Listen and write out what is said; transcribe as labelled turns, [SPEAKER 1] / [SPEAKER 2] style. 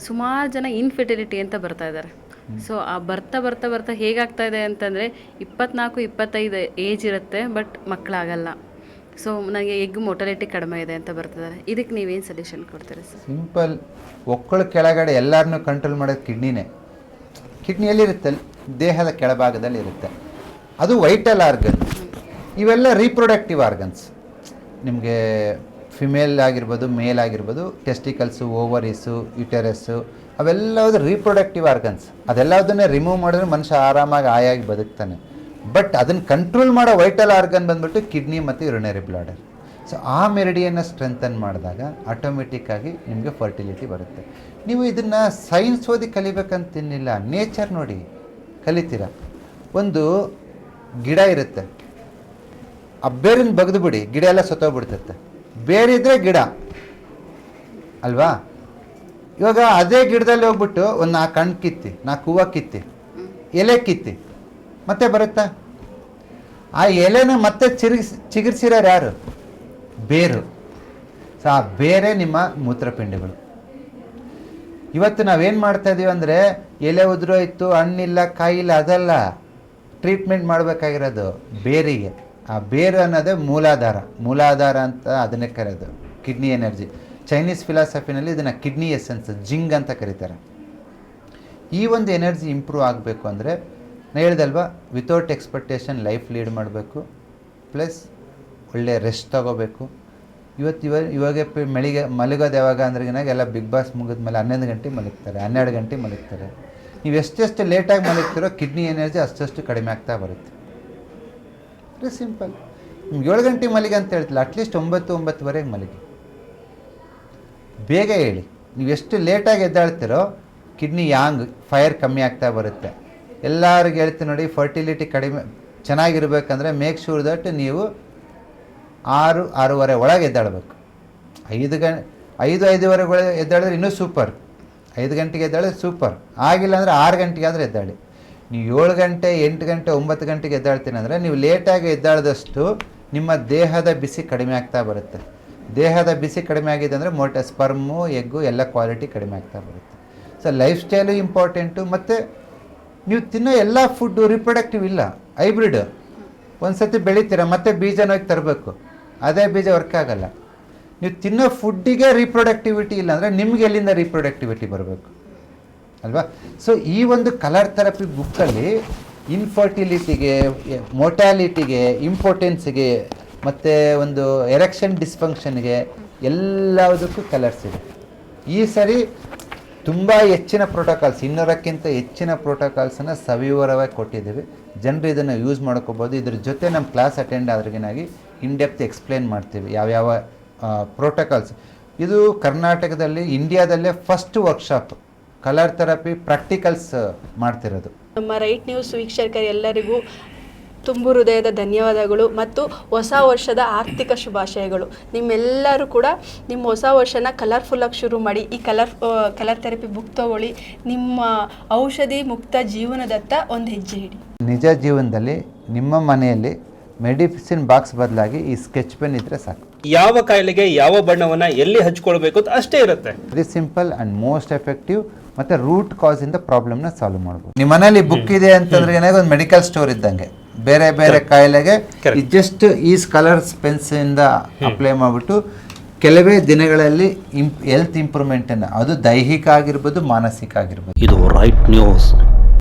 [SPEAKER 1] ಸುಮಾರು ಜನ ಇನ್ಫರ್ಟಿಲಿಟಿ ಅಂತ ಬರ್ತಾ ಇದ್ದಾರೆ. ಸೊ ಆ ಬರ್ತಾ ಬರ್ತಾ ಬರ್ತಾ ಹೇಗಾಗ್ತಾ ಇದೆ ಅಂತಂದರೆ 24-25 ಏಜ್ ಇರುತ್ತೆ, ಬಟ್ ಮಕ್ಕಳಾಗಲ್ಲ. ಸೊ ನನಗೆ ಎಗ್ ಮೊಟಾಲಿಟಿ ಕಡಿಮೆ ಇದೆ ಅಂತ ಬರ್ತಿದ್ದಾರೆ. ಇದಕ್ಕೆ ನೀವೇನು ಸೊಲ್ಯೂಷನ್ ಕೊಡ್ತೀರಿ ಸರ್?
[SPEAKER 2] ಸಿಂಪಲ್. ಒಕ್ಕಳ ಕೆಳಗಡೆ ಎಲ್ಲರನ್ನೂ ಕಂಟ್ರೋಲ್ ಮಾಡೋದು ಕಿಡ್ನಿನೇ. ಕಿಡ್ನಿ ಎಲ್ಲಿರುತ್ತೆ? ದೇಹದ ಕೆಳಭಾಗದಲ್ಲಿ ಇರುತ್ತೆ. ಅದು ವೈಟಲ್ ಆರ್ಗನ್. ಇವೆಲ್ಲ ರೀಪ್ರೊಡಕ್ಟಿವ್ ಆರ್ಗನ್ಸ್. ನಿಮಗೆ ಫಿಮೇಲ್ ಆಗಿರ್ಬೋದು, ಮೇಲ್ ಆಗಿರ್ಬೋದು, ಟೆಸ್ಟಿಕಲ್ಸು, ಓವರೀಸು, ಯುಟೆರಸ್ಸು, ಅವೆಲ್ಲವುದು ರೀಪ್ರೊಡಕ್ಟಿವ್ ಆರ್ಗನ್ಸ್. ಅದೆಲ್ಲದನ್ನೇ ರಿಮೂವ್ ಮಾಡಿದ್ರೆ ಮನುಷ್ಯ ಆರಾಮಾಗಿ ಆಯಾಗಿ ಬದುಕ್ತಾನೆ. ಬಟ್ ಅದನ್ನು ಕಂಟ್ರೋಲ್ ಮಾಡೋ ವೈಟಲ್ ಆರ್ಗನ್ ಬಂದ್ಬಿಟ್ಟು ಕಿಡ್ನಿ ಮತ್ತು ಯುರಿನರಿ ಬ್ಲಾಡರ್. ಸೊ ಆ ಮೆರಿಡಿಯನ್ನು ಸ್ಟ್ರೆಂಥನ್ ಮಾಡಿದಾಗ ಆಟೋಮೆಟಿಕ್ಕಾಗಿ ನಿಮಗೆ ಫರ್ಟಿಲಿಟಿ ಬರುತ್ತೆ. ನೀವು ಇದನ್ನು ಸೈನ್ಸ್ ಓದಿ ಕಲಿಬೇಕಂತೇನಿಲ್ಲ, ನೇಚರ್ ನೋಡಿ ಕಲಿತೀರ. ಒಂದು ಗಿಡ ಇರುತ್ತೆ, ಆ ಬೇರಿನ ಬಗ್ದು ಬಿಡಿ, ಗಿಡ ಎಲ್ಲ ಸತ್ತೋಗ್ಬಿಡ್ತೈತೆ. ಬೇರಿದ್ರೆ ಗಿಡ ಅಲ್ವಾ? ಇವಾಗ ಅದೇ ಗಿಡದಲ್ಲಿ ಹೋಗ್ಬಿಟ್ಟು ಒಂದು 4 ಹಣ್ಣು ಕಿತ್ತಿ, 4 ಹೂವು ಕಿತ್ತಿ, ಎಲೆ ಕಿತ್ತಿ, ಮತ್ತೆ ಬರುತ್ತಾ? ಆ ಎಲೆನ ಮತ್ತೆ ಚಿಗುರಿಸಿರೋರು ಯಾರು? ಬೇರು. ಸೊ ಆ ಬೇರೆ ನಿಮ್ಮ ಮೂತ್ರಪಿಂಡಗಳು. ಇವತ್ತು ನಾವೇನು ಮಾಡ್ತಾ ಇದೀವಿ ಅಂದರೆ, ಎಲೆ ಉದುರೋಯ್ತು, ಹಣ್ಣಿಲ್ಲ, ಕಾಯಿಲ್ಲ, ಅದಲ್ಲ ಟ್ರೀಟ್ಮೆಂಟ್ ಮಾಡಬೇಕಾಗಿರೋದು ಬೇರಿಗೆ. ಆ ಬೇರು ಅನ್ನೋದೇ ಮೂಲಾಧಾರ ಅಂತ ಅದನ್ನೇ ಕರೆಯೋದು. ಕಿಡ್ನಿ ಎನರ್ಜಿ, ಚೈನೀಸ್ ಫಿಲಾಸಫಿನಲ್ಲಿ ಇದನ್ನು ಕಿಡ್ನಿ ಎಸೆನ್ಸ್, ಜಿಂಗ್ ಅಂತ ಕರೀತಾರೆ. ಈ ಒಂದು ಎನರ್ಜಿ ಇಂಪ್ರೂವ್ ಆಗಬೇಕು ಅಂದರೆ ನಾನು ಹೇಳ್ದಲ್ವಾ, ವಿತೌಟ್ ಎಕ್ಸ್ಪೆಕ್ಟೇಷನ್ ಲೈಫ್ ಲೀಡ್ ಮಾಡಬೇಕು, ಪ್ಲಸ್ ಒಳ್ಳೆ ರೆಸ್ಟ್ ತಗೋಬೇಕು. ಇವಾಗ ಮಲಗೋದು ಯಾವಾಗ ಅಂದ್ರೆ ಎಲ್ಲ ಬಿಗ್ ಬಾಸ್ ಮುಗಿದ್ಮೇಲೆ 11 ಗಂಟೆ ಮಲಗ್ತಾರೆ, 12 ಗಂಟೆ ಮಲಗ್ತಾರೆ. ನೀವು ಎಷ್ಟೆಷ್ಟು ಲೇಟಾಗಿ ಮಲಗ್ತಿರೋ ಕಿಡ್ನಿ ಎನರ್ಜಿ ಅಷ್ಟು ಕಡಿಮೆ ಆಗ್ತಾ ಬರುತ್ತೆ. Very simple. ನಿಮ್ಗೆ 7 ಗಂಟೆ ಮಲಗಿ ಅಂತ ಹೇಳ್ತಿಲ್ಲ, ಅಟ್ಲೀಸ್ಟ್ 9-9:30 ಮಲಗಿ. ಬೇಗ ಹೇಳಿ. ನೀವು ಎಷ್ಟು ಲೇಟಾಗಿ ಎದ್ದಾಳ್ತಿರೋ ಕಿಡ್ನಿ ಫೈರ್ ಕಮ್ಮಿ ಆಗ್ತಾ ಬರುತ್ತೆ. ಎಲ್ಲರಿಗೂ ಹೇಳ್ತೀನಿ ನೋಡಿ, ಫರ್ಟಿಲಿಟಿ ಕಡಿಮೆ ಚೆನ್ನಾಗಿರ್ಬೇಕಂದ್ರೆ ಮೇಕ್ ಶೂರ್ ದಟ್ ನೀವು 6-6:30 ಒಳಗೆ ಎದ್ದಾಳಬೇಕು. 5-5:30 ಒಳಗೆ ಎದ್ದಾಳಿದ್ರೆ ಇನ್ನೂ ಸೂಪರ್. 5 ಗಂಟೆಗೆ ಎದ್ದಾಳಿದ್ರೆ ಸೂಪರ್. ಆಗಿಲ್ಲ ಅಂದರೆ 6 ಗಂಟೆಗೆ ಆದರೆ ಎದ್ದಾಳಿ. ನೀವು 7 ಗಂಟೆ, 8 ಗಂಟೆ, 9 ಗಂಟೆಗೆ ಎದ್ದಾಳ್ತೀನಿ ಅಂದರೆ ನೀವು ಲೇಟಾಗಿ ಎದ್ದಾಳಿದಷ್ಟು ನಿಮ್ಮ ದೇಹದ ಬಿಸಿ ಕಡಿಮೆ ಆಗ್ತಾ ಬರುತ್ತೆ. ದೇಹದ ಬಿಸಿ ಕಡಿಮೆ ಆಗಿದೆ ಅಂದರೆ ಸ್ಪರ್ಮು, ಎಗ್ಗು ಎಲ್ಲ ಕ್ವಾಲಿಟಿ ಕಡಿಮೆ ಆಗ್ತಾ ಬರುತ್ತೆ. So life style important. ಮತ್ತು ನೀವು ತಿನ್ನೋ ಎಲ್ಲ ಫುಡ್ಡು ರಿಪ್ರೊಡಕ್ಟಿವ್ ಇಲ್ಲ, ಹೈಬ್ರಿಡ್. ಒಂದು ಸತಿ ಬೆಳಿತೀರ, ಮತ್ತೆ ಬೀಜನ ಹೋಗಿ ತರಬೇಕು, ಅದೇ ಬೀಜ ವರ್ಕ್ ಆಗಲ್ಲ. ನೀವು ತಿನ್ನೋ ಫುಡ್ಡಿಗೆ ರೀಪ್ರೊಡಕ್ಟಿವಿಟಿ ಇಲ್ಲ ಅಂದರೆ ನಿಮ್ಗೆ ಎಲ್ಲಿಂದ ರೀಪ್ರೊಡಕ್ಟಿವಿಟಿ ಬರಬೇಕು ಅಲ್ವಾ? ಸೊ ಈ ಒಂದು ಕಲರ್ ಥೆರಪಿ ಬುಕ್ಕಲ್ಲಿ ಇನ್ಫರ್ಟಿಲಿಟಿಗೆ, ಮೊಟಾಲಿಟಿಗೆ, ಇಂಪಾರ್ಟೆನ್ಸ್ಗೆ, ಮತ್ತು ಒಂದು ಎರೆಕ್ಷನ್ ಡಿಸ್ಫಂಕ್ಷನ್ಗೆ ಎಲ್ಲದಕ್ಕೂ ಕಲರ್ಸ್ ಇದೆ. ಈ ಸರಿ ತುಂಬ ಹೆಚ್ಚಿನ ಪ್ರೋಟೋಕಾಲ್ಸ್, 200ಕ್ಕಿಂತ ಹೆಚ್ಚಿನ ಪ್ರೋಟೋಕಾಲ್ಸನ್ನು ಸವಿವರವಾಗಿ ಕೊಟ್ಟಿದ್ದೀವಿ. ಜನರು ಇದನ್ನು ಯೂಸ್ ಮಾಡ್ಕೋಬೋದು. ಇದ್ರ ಜೊತೆ ನಮ್ಮ ಕ್ಲಾಸ್ ಅಟೆಂಡ್ ಆದ್ರಿಗೇನಾಗಿ ಇನ್ಡೆಪ್ತ್ ಎಕ್ಸ್ಪ್ಲೇನ್ ಮಾಡ್ತೀವಿ ಯಾವ್ಯಾವ ಪ್ರೋಟೋಕಾಲ್ಸ್. ಇದು ಕರ್ನಾಟಕದಲ್ಲಿ, ಇಂಡಿಯಾದಲ್ಲೇ first workshop colour therapy practicals ಮಾಡ್ತಿರೋದು.
[SPEAKER 3] ನಮ್ಮ ರೈಟ್ ನ್ಯೂಸ್ ವೀಕ್ಷಕರೆಲ್ಲರಿಗೂ ತುಂಬು ಹೃದಯದ ಧನ್ಯವಾದಗಳು ಮತ್ತು ಹೊಸ ವರ್ಷದ ಆರ್ಥಿಕ ಶುಭಾಶಯಗಳು. ನಿಮ್ಮೆಲ್ಲರೂ ಕೂಡ ನಿಮ್ಮ ಹೊಸ ವರ್ಷನ ಕಲರ್ಫುಲ್ಲಾಗಿ ಶುರು ಮಾಡಿ. ಈ ಕಲರ್ ಥೆರಪಿ ಬುಕ್ ತೊಗೊಳ್ಳಿ. ನಿಮ್ಮ ಔಷಧಿ ಮುಕ್ತ ಜೀವನದತ್ತ ಒಂದು ಹೆಜ್ಜೆ ಇಡಿ.
[SPEAKER 2] ನಿಜ ಜೀವನದಲ್ಲಿ ನಿಮ್ಮ ಮನೆಯಲ್ಲಿ ಮೆಡಿಸಿನ್ ಬಾಕ್ಸ್ ಬದಲಾಗಿ ಈ ಸ್ಕೆಚ್ ಪೆನ್ ಇದ್ರೆ ಸಾಕು.
[SPEAKER 4] ಯಾವ ಕಾಯಿಲೆಗೆ ಯಾವ ಬಣ್ಣವನ್ನು ಎಲ್ಲಿ ಹಚ್ಕೊಳ್ಬೇಕು ಅಂತ ಅಷ್ಟೇ ಇರುತ್ತೆ.
[SPEAKER 2] Very simple and most effective. ಮತ್ತು ರೂಟ್ ಕಾಸ್ ಇಂದ ಪ್ರಾಬ್ಲಮ್ನ ಸಾಲ್ವ್ ಮಾಡ್ಬೋದು. ನಿಮ್ಮ ಮನೇಲಿ ಬುಕ್ ಇದೆ ಅಂತಂದ್ರೆ ಒಂದು ಮೆಡಿಕಲ್ ಸ್ಟೋರ್ ಇದ್ದಂಗೆ. ಬೇರೆ ಬೇರೆ ಕಾಯಿಲೆಗೆ ಜಸ್ಟ್ ಈ ಕಲರ್ಸ್ ಪೆನ್ಸ್ ಇಂದ ಅಪ್ಲೈ ಮಾಡಿಬಿಟ್ಟು ಕೆಲವೇ ದಿನಗಳಲ್ಲಿ ಹೆಲ್ತ್ ಇಂಪ್ರೂವ್ಮೆಂಟನ್ನು, ಅದು ದೈಹಿಕ ಆಗಿರ್ಬೋದು, ಮಾನಸಿಕ ಆಗಿರ್ಬೋದು.
[SPEAKER 5] ಇದು ರೈಟ್ ನ್ಯೂಸ್.